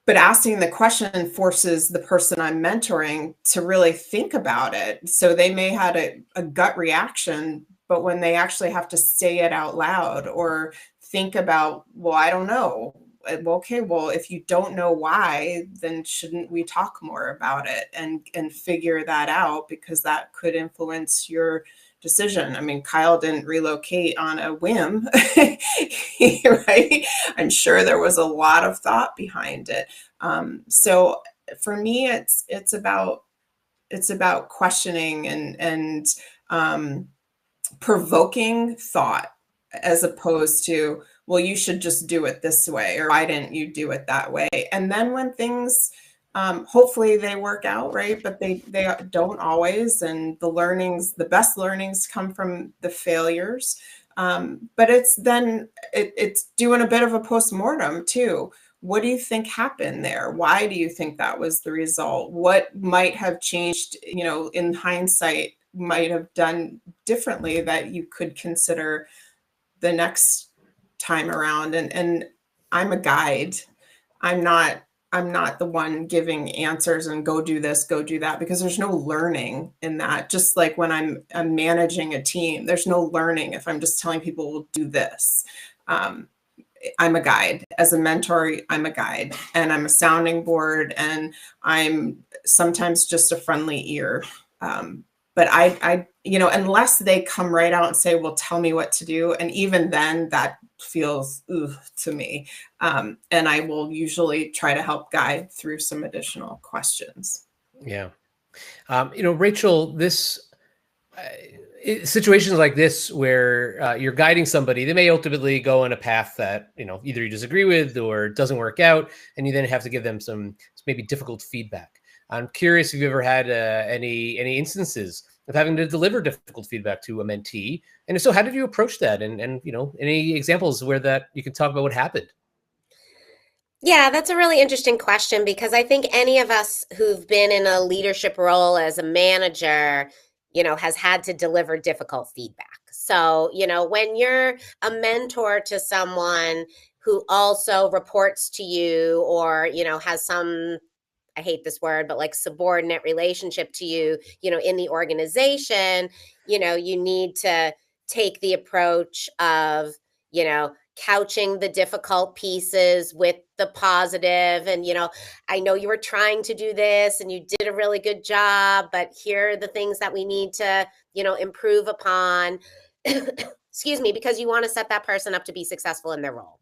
S5: But asking the question forces the person I'm mentoring to really think about it. So they may have a gut reaction, but when they actually have to say it out loud or think about, well, I don't know. Okay, well, if you don't know why, then shouldn't we talk more about it and figure that out, because that could influence your decision. I mean, Kyle didn't relocate on a whim, right? I'm sure there was a lot of thought behind it. So for me, it's about questioning and provoking thought, as opposed to, well, you should just do it this way, or why didn't you do it that way? And then when things, hopefully they work out, right? But they don't always. And the best learnings come from the failures. But it's doing a bit of a postmortem too. What do you think happened there? Why do you think that was the result? What might have changed, in hindsight, might have done differently that you could consider the next time around? And I'm a guide. I'm not the one giving answers and go do this, go do that, because there's no learning in that. Just like when I'm managing a team, there's no learning if I'm just telling people, we'll do this. I'm a guide. As a mentor, I'm a guide, and I'm a sounding board, and I'm sometimes just a friendly ear. But I unless they come right out and say, well, tell me what to do. And even then that feels to me. And I will usually try to help guide through some additional questions.
S1: Yeah. Rachel, situations like this where you're guiding somebody, they may ultimately go in a path that, either you disagree with or doesn't work out, and you then have to give them some maybe difficult feedback. I'm curious if you've ever had any instances of having to deliver difficult feedback to a mentee, and if so, how did you approach that? And any examples where that you can talk about what happened?
S2: Yeah, that's a really interesting question, because I think any of us who've been in a leadership role as a manager, has had to deliver difficult feedback. So, when you're a mentor to someone who also reports to you, or, has some, I hate this word, but like subordinate relationship to you, in the organization, you need to take the approach of, couching the difficult pieces with the positive. And, I know you were trying to do this and you did a really good job, but here are the things that we need to, improve upon. Excuse me, because you want to set that person up to be successful in their role.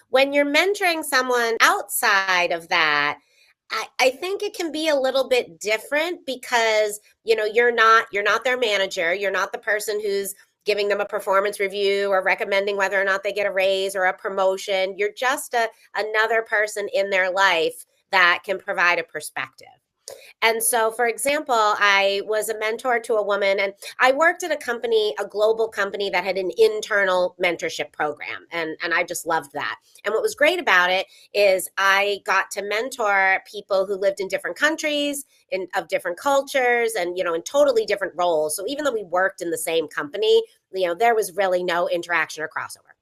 S2: When you're mentoring someone outside of that, I think it can be a little bit different, because, you're not their manager. You're not the person who's giving them a performance review or recommending whether or not they get a raise or a promotion. You're just another person in their life that can provide a perspective. And so, for example, I was a mentor to a woman, and I worked at a global company that had an internal mentorship program. And I just loved that. And what was great about it is I got to mentor people who lived in different countries, of different cultures, and, in totally different roles. So even though we worked in the same company, there was really no interaction or crossover.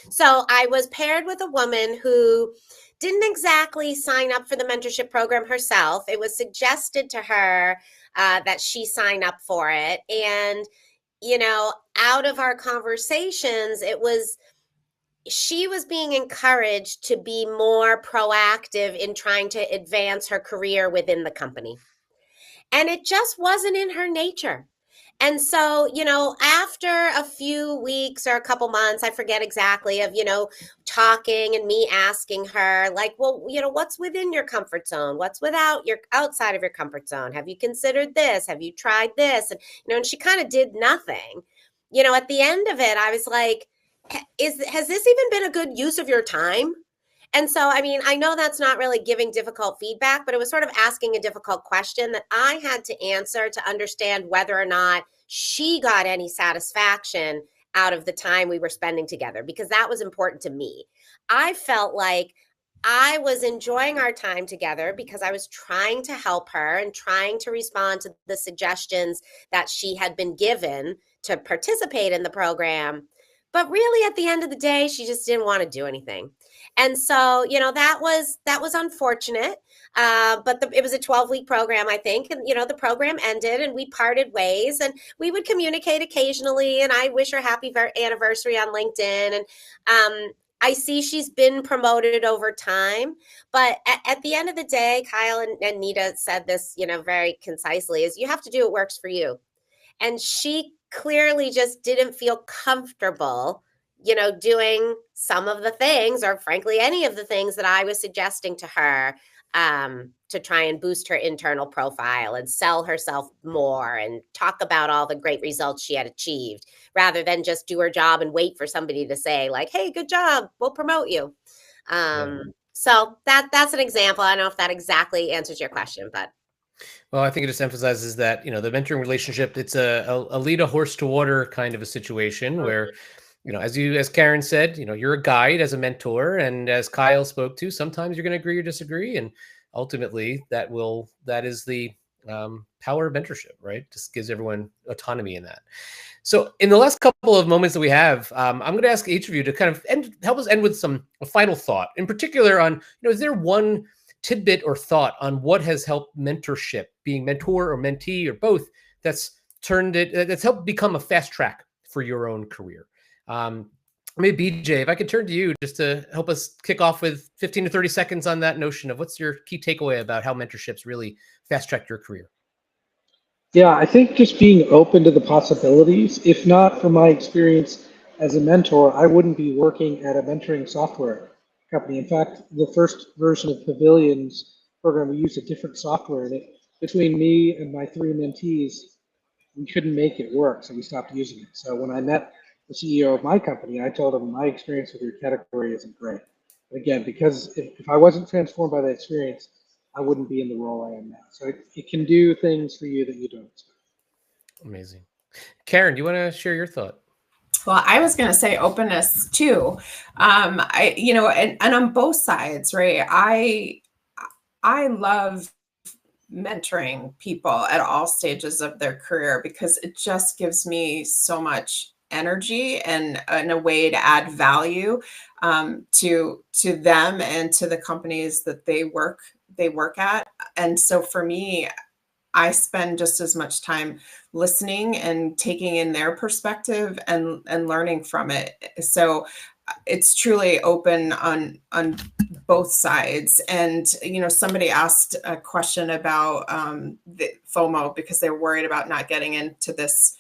S2: So I was paired with a woman who didn't exactly sign up for the mentorship program herself. It was suggested to her that she sign up for it. And, out of our conversations, she was being encouraged to be more proactive in trying to advance her career within the company. And it just wasn't in her nature. And so, after a few weeks or a couple months, I forget exactly, of, talking and me asking her, like, well, what's within your comfort zone? What's outside of your comfort zone? Have you considered this? Have you tried this? And, and she kind of did nothing. At the end of it, I was like, has this even been a good use of your time? And so, I know that's not really giving difficult feedback, but it was sort of asking a difficult question that I had to answer to understand whether or not she got any satisfaction out of the time we were spending together, because that was important to me. I felt like I was enjoying our time together because I was trying to help her and trying to respond to the suggestions that she had been given to participate in the program. But really, at the end of the day, she just didn't want to do anything. And so, that was unfortunate. But it was a 12-week program, I think. And, the program ended and we parted ways, and we would communicate occasionally. And I wish her happy anniversary on LinkedIn. And I see she's been promoted over time, but at the end of the day, Kyle and Nita said this, very concisely, is you have to do what works for you. And she clearly just didn't feel comfortable, doing some of the things, or frankly, any of the things that I was suggesting to her, to try and boost her internal profile and sell herself more and talk about all the great results she had achieved, rather than just do her job and wait for somebody to say like, hey, good job, we'll promote you. So that's an example. I don't know if that exactly answers your question, but.
S1: Well, I think it just emphasizes that, the mentoring relationship, it's a lead a horse to water kind of a situation where, as Karen said, you're a guide as a mentor, and as Kyle spoke to, sometimes you're going to agree or disagree, and ultimately that is the power of mentorship, right? Just gives everyone autonomy in that. So in the last couple of moments that we have, I'm going to ask each of you to kind of help us end with a final thought, in particular on, is there one tidbit or thought on what has helped mentorship, being mentor or mentee or both, that's helped become a fast track for your own career? Maybe BJ, if I could turn to you just to help us kick off with 15 to 30 seconds on that notion of what's your key takeaway about how mentorship's really fast tracked your career.
S4: Yeah, I think just being open to the possibilities. If not for my experience as a mentor, I wouldn't be working at a mentoring software company. In fact, the first version of Pavilion's program, we used a different software in it. Between me and my 3 mentees, we couldn't make it work, so we stopped using it. So when I met the CEO of my company, I told him my experience with your category isn't great. But again, because if I wasn't transformed by that experience, I wouldn't be in the role I am now. So it can do things for you that you don't expect.
S1: Amazing. Karen, do you want to share your thought?
S5: Well, I was going to say openness too. And on both sides, right? I love mentoring people at all stages of their career because it just gives me so much energy and a way to add value to them and to the companies that they work at. And so for me, I spend just as much time listening and taking in their perspective and learning from it. So it's truly open on both sides. And somebody asked a question about the FOMO because they're worried about not getting into this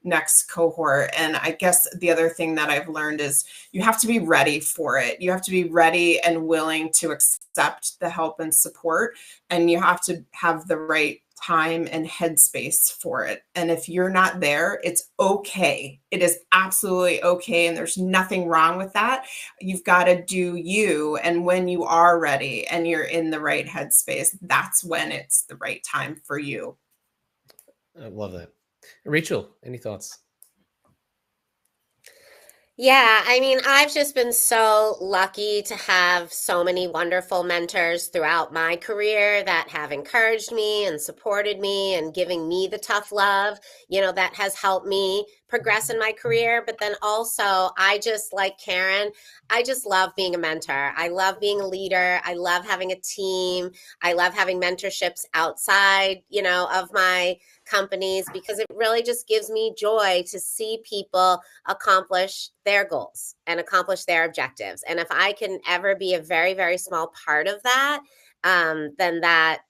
S5: next cohort. And I guess the other thing that I've learned is you have to be ready for it. You have to be ready and willing to accept the help and support, and you have to have the right time and headspace for it. And if you're not there, it's okay. It is absolutely okay. And there's nothing wrong with that. You've got to do you. And when you are ready and you're in the right headspace, that's when it's the right time for you.
S1: I love that. Rachel, any thoughts?
S2: Yeah, I mean, I've just been so lucky to have so many wonderful mentors throughout my career that have encouraged me and supported me and giving me the tough love, that has helped me progress in my career. But then also, I just, like Karen, I just love being a mentor. I love being a leader. I love having a team. I love having mentorships outside, of my companies, because it really just gives me joy to see people accomplish their goals and accomplish their objectives. And if I can ever be a very, very small part of that, then that,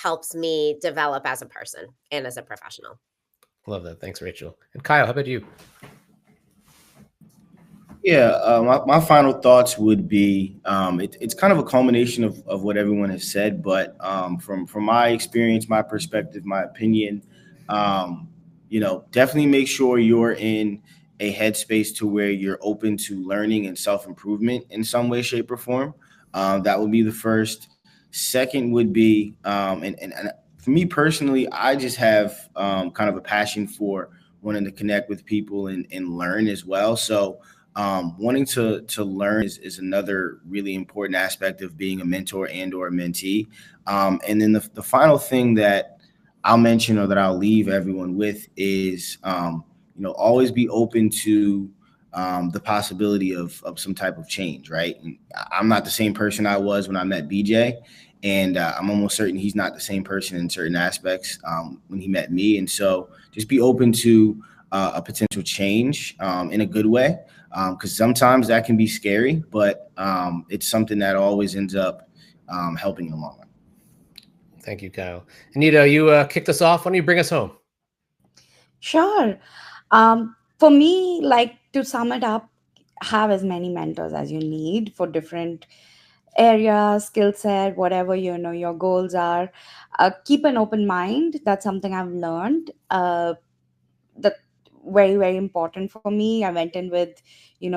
S2: helps me develop as a person and as a professional.
S1: Love that. Thanks, Rachel. And Kyle, how about you?
S6: Yeah, my final thoughts would be it's kind of a culmination of what everyone has said, but from my experience, my perspective, my opinion, definitely make sure you're in a headspace to where you're open to learning and self-improvement in some way, shape, or form. That would be the first. Second would be, and for me personally, I just have kind of a passion for wanting to connect with people and learn as well. So wanting to learn is another really important aspect of being a mentor and or a mentee. And then the final thing that I'll mention or that I'll leave everyone with is, always be open to the possibility of some type of change, right? And I'm not the same person I was when I met BJ, and I'm almost certain he's not the same person in certain aspects when he met me. And so just be open to a potential change in a good way, because sometimes that can be scary, but it's something that always ends up helping in the long run.
S1: Thank you, Kyle. Anita, you kicked us off. Why don't you bring us home?
S3: Sure. For me, like, to sum it up, have as many mentors as you need for different areas, skill set, whatever your goals are. Keep an open mind. That's something I've learned. That very, very important for me. I went in with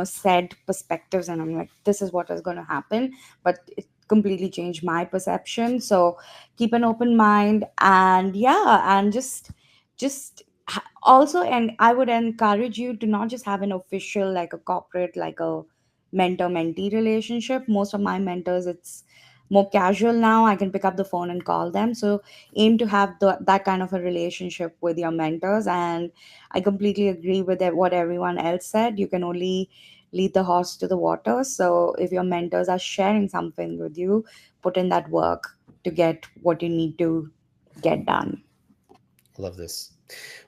S3: set perspectives, and I'm like, this is what is going to happen, but it completely changed my perception. So keep an open mind, and yeah, and just also, and I would encourage you to not just have an official, like a corporate, like a mentor mentee relationship. Most of my mentors, it's more casual now. I can pick up the phone and call them. So aim to have that kind of a relationship with your mentors. And I completely agree with what everyone else said. You can only lead the horse to the water. So if your mentors are sharing something with you, put in that work to get what you need to get done.
S1: Love this.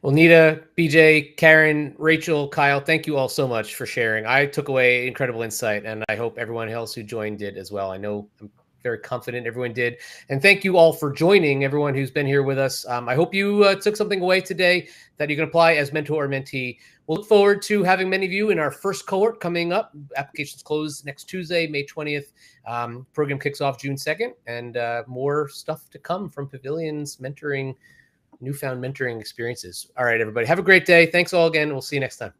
S1: Well, Nita, BJ, Karen, Rachel, Kyle, thank you all so much for sharing. I took away incredible insight, and I hope everyone else who joined did as well. I know I'm very confident everyone did. And thank you all for joining, everyone who's been here with us. I hope you took something away today that you can apply as mentor or mentee. We'll look forward to having many of you in our first cohort coming up. Applications close next Tuesday, May 20th. Program kicks off June 2nd, and more stuff to come from Pavilion's newfound mentoring experiences. All right, everybody. Have a great day. Thanks all again. We'll see you next time.